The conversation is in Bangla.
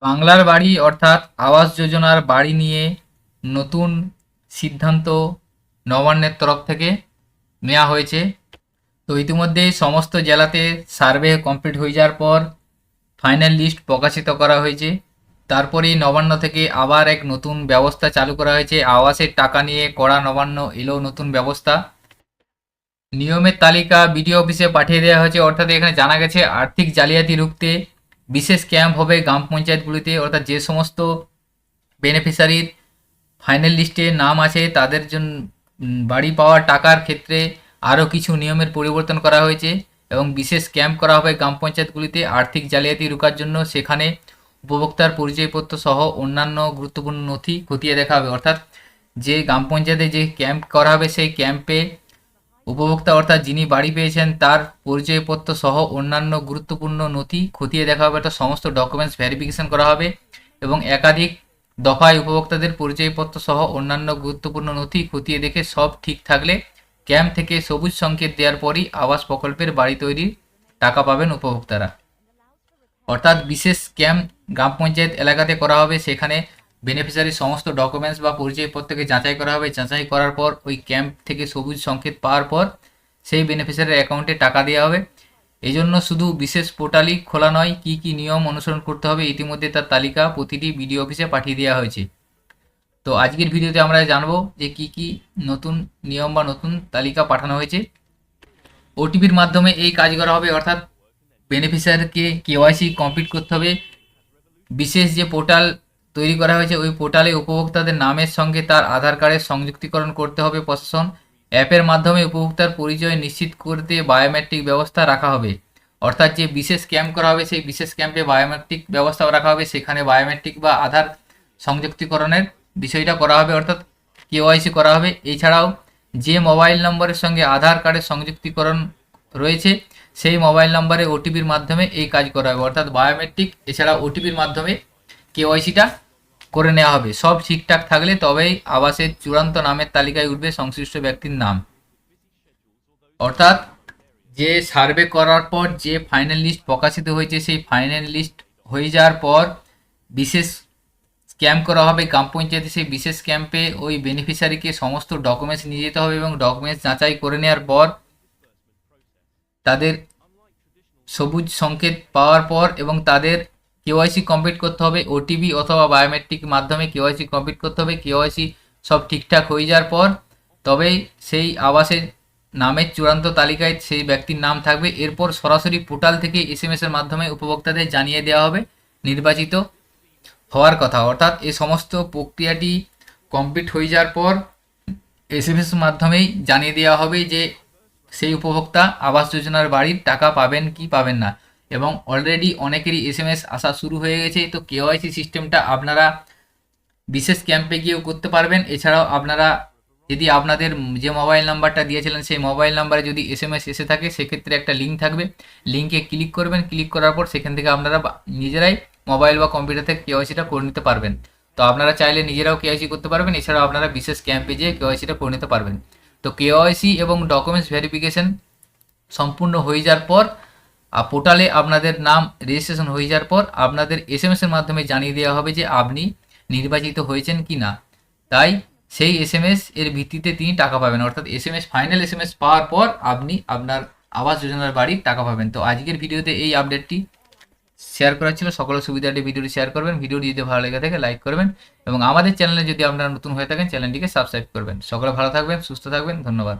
বাংলার বাড়ি অর্থাৎ আবাস যোজনার বাড়ি নিয়ে নতুন সিদ্ধান্ত নবান্নের তরফ থেকে নেওয়া হয়েছে। তো ইতিমধ্যেই সমস্ত জেলাতে সার্ভে কমপ্লিট হয়ে যাওয়ার পর ফাইনাল লিস্ট প্রকাশিত করা হয়েছে। তারপরেই নবান্ন থেকে আবার এক নতুন ব্যবস্থা চালু করা হয়েছে। আবাসের টাকা নিয়ে করা নবান্ন এলো নতুন ব্যবস্থা। নিয়মের তালিকা বিডিও অফিসে পাঠিয়ে দেওয়া হয়েছে। অর্থাৎ এখানে জানা গেছে আর্থিক জালিয়াতি রুখতে বিশেষ ক্যাম্প হবে গ্রাম পঞ্চায়েতগুলিতে। অর্থাৎ যে সমস্ত বেনিফিশিয়ারির ফাইনাল লিস্টে নাম আছে তাদের জন্য বাড়ি পাওয়ার টাকার ক্ষেত্রে আরও কিছু নিয়মের পরিবর্তন করা হয়েছে এবং বিশেষ ক্যাম্প করা হবে গ্রাম পঞ্চায়েতগুলিতে আর্থিক জালিয়াতি রোখার জন্য। সেখানে উপভোক্তার পরিচয়পত্র সহ অন্যান্য গুরুত্বপূর্ণ নথি খতিয়ে দেখা হবে। অর্থাৎ যে গ্রাম পঞ্চায়েতে যে ক্যাম্প করা হবে সেই ক্যাম্পে উপভোক্তা অর্থাৎ যিনি বাড়ি পেয়েছেন তার পরিচয়পত্র সহ অন্যান্য গুরুত্বপূর্ণ নথি খতিয়ে দেখা হবে। অর্থাৎ সমস্ত ডকুমেন্টস ভেরিফিকেশন করা হবে এবং একাধিক দফায় উপভোক্তাদের পরিচয়পত্র সহ অন্যান্য গুরুত্বপূর্ণ নথি খতিয়ে দেখে সব ঠিক থাকলে ক্যাম্প থেকে সবুজ সংকেত দেওয়ার পরই আবাস প্রকল্পের বাড়ি তৈরির টাকা পাবেন উপভোক্তারা। অর্থাৎ বিশেষ ক্যাম্প গ্রাম পঞ্চায়েত এলাকাতে করা হবে। সেখানে বেনিফিশিয়ারি সমস্ত ডকুমেন্টস বা পরিচয়পত্রকে যাচাই করা হবে। যাচাই করার পর ওই ক্যাম্প থেকে সবুজ সংকেত পাওয়ার পর সেই বেনিফিশিয়ারির অ্যাকাউন্টে টাকা দেওয়া হবে। এই জন্য শুধু বিশেষ পোর্টালই খোলা নয়, কী কী নিয়ম অনুসরণ করতে হবে ইতিমধ্যে তার তালিকা প্রতিটি বিডিও অফিসে পাঠিয়ে দেওয়া হয়েছে। তো আজকের ভিডিওতে আমরা জানবো যে কী কী নতুন নিয়ম বা নতুন তালিকা পাঠানো হয়েছে। ওটিপির মাধ্যমে এই কাজ করা হবে। অর্থাৎ বেনিফিশিয়ারিকে কেওয়াইসি কমপ্লিট করতে হবে। বিশেষ যে পোর্টাল তৈরি করা হয়েছে ওই পোর্টালে উপভোক্তাদের নামের সঙ্গে তার আধার কার্ডের সংযুক্তিকরণ করতে হবে প্রশাসন। অ্যাপের মাধ্যমে উপভোক্তার পরিচয় নিশ্চিত করতে বায়োমেট্রিক ব্যবস্থা রাখা হবে। অর্থাৎ যে বিশেষ ক্যাম্প করা হবে সেই বিশেষ ক্যাম্পে বায়োমেট্রিক ব্যবস্থা রাখা হবে। সেখানে বায়োমেট্রিক বা আধার সংযুক্তিকরণের বিষয়টা করা হবে, অর্থাৎ কেওয়াইসি করা হবে। এছাড়াও যে মোবাইল নম্বরের সঙ্গে আধার কার্ডের সংযুক্তিকরণ রয়েছে সেই মোবাইল নম্বরে ওটিপির মাধ্যমে এই কাজ করা হবে। অর্থাৎ বায়োমেট্রিক এছাড়া ওটিপির মাধ্যমে কেওয়াইসিটা করে নেওয়া হবে। সব ঠিকঠাক থাকলে তবেই আবাসের চূড়ান্ত নামের তালিকায় উঠবে সংশ্লিষ্ট ব্যক্তির নাম। অর্থাৎ যে সার্ভে করার পর যে ফাইনাল লিস্ট প্রকাশিত হয়েছে সেই ফাইনাল লিস্ট হয়ে যাওয়ার পর বিশেষ ক্যাম্প করা হবে গ্রাম পঞ্চায়েতে। সেই বিশেষ ক্যাম্পে ওই বেনিফিশিয়ারিকে সমস্ত ডকুমেন্টস নিয়ে যেতে হবে এবং ডকুমেন্টস যাচাই করে নেওয়ার পর তাদের সবুজ সংকেত পাওয়ার পর এবং তাদের কেওয়াইসি কমপ্লিট করতে হবে। ওটিপি অথবা বায়োমেট্রিক মাধ্যমে কেওয়াইসি কমপ্লিট করতে হবে। কেওয়াইসি সব ঠিকঠাক হয়ে যাওয়ার পর তবেই সেই আবাসের নামের চূড়ান্ত তালিকায় সেই ব্যক্তির নাম থাকবে। এরপর সরাসরি পোর্টাল থেকে এসএমএস এর মাধ্যমে উপভোক্তাদের জানিয়ে দেওয়া হবে নির্বাচিত হওয়ার কথা। অর্থাৎ এই সমস্ত প্রক্রিয়াটি কমপ্লিট হয়ে যাওয়ার পর এসএমএস মাধ্যমেই জানিয়ে দেওয়া হবে যে সেই উপভোক্তা আবাস যোজনার বাড়ির টাকা পাবেন কি পাবেন না। এবং অলরেডি অনেকেরই এসএমএস আসা শুরু হয়ে গেছে। তো কেওয়াইসি সিস্টেমটা আপনারা বিশেষ ক্যাম্পে গিয়েও করতে পারবেন। এছাড়াও আপনারা যদি আপনাদের যে মোবাইল নাম্বারটা দিয়েছিলেন সেই মোবাইল নাম্বারে যদি এসএমএস এসে থাকে সেক্ষেত্রে একটা লিঙ্ক থাকবে, লিঙ্কে ক্লিক করবেন। ক্লিক করার পর সেখান থেকে আপনারা নিজেরাই মোবাইল বা কম্পিউটার থেকে কেওয়াইসিটা করে নিতে পারবেন। তো আপনারা চাইলে নিজেরাও কেওয়াইসি করতে পারবেন। এছাড়াও আপনারা বিশেষ ক্যাম্পে যেয়ে কেওয়াইসিটা করে নিতে পারবেন। তো কেওয়াইসি এবং ডকুমেন্টস ভেরিফিকেশন সম্পূর্ণ হয়ে যাওয়ার পর পোর্টালে আপনাদের নাম রেজিস্ট্রেশন হয়ে যাওয়ার পর আপনাদের এসএমএস এর মাধ্যমে জানিয়ে দেওয়া হবে যে আপনি নির্বাচিত হয়েছেন কি না। তাই সেই এসএমএস এর ভিত্তিতে তিনি টাকা পাবেন। অর্থাৎ এসএমএস ফাইনাল এসএমএস পাওয়ার পর আপনি আপনার আবাস যোজনার বাড়ির টাকা পাবেন। তো আজকের ভিডিওতে এই আপডেটটি শেয়ার করা ছিল। সকলের সুবিধাটি ভিডিওটি শেয়ার করবেন। ভিডিওটি যদি ভালো লেগে থাকে লাইক করবেন এবং আমাদের চ্যানেলে যদি আপনারা নতুন হয়ে থাকেন চ্যানেলটিকে সাবস্ক্রাইব করবেন। সকলে ভালো থাকবেন, সুস্থ থাকবেন। ধন্যবাদ।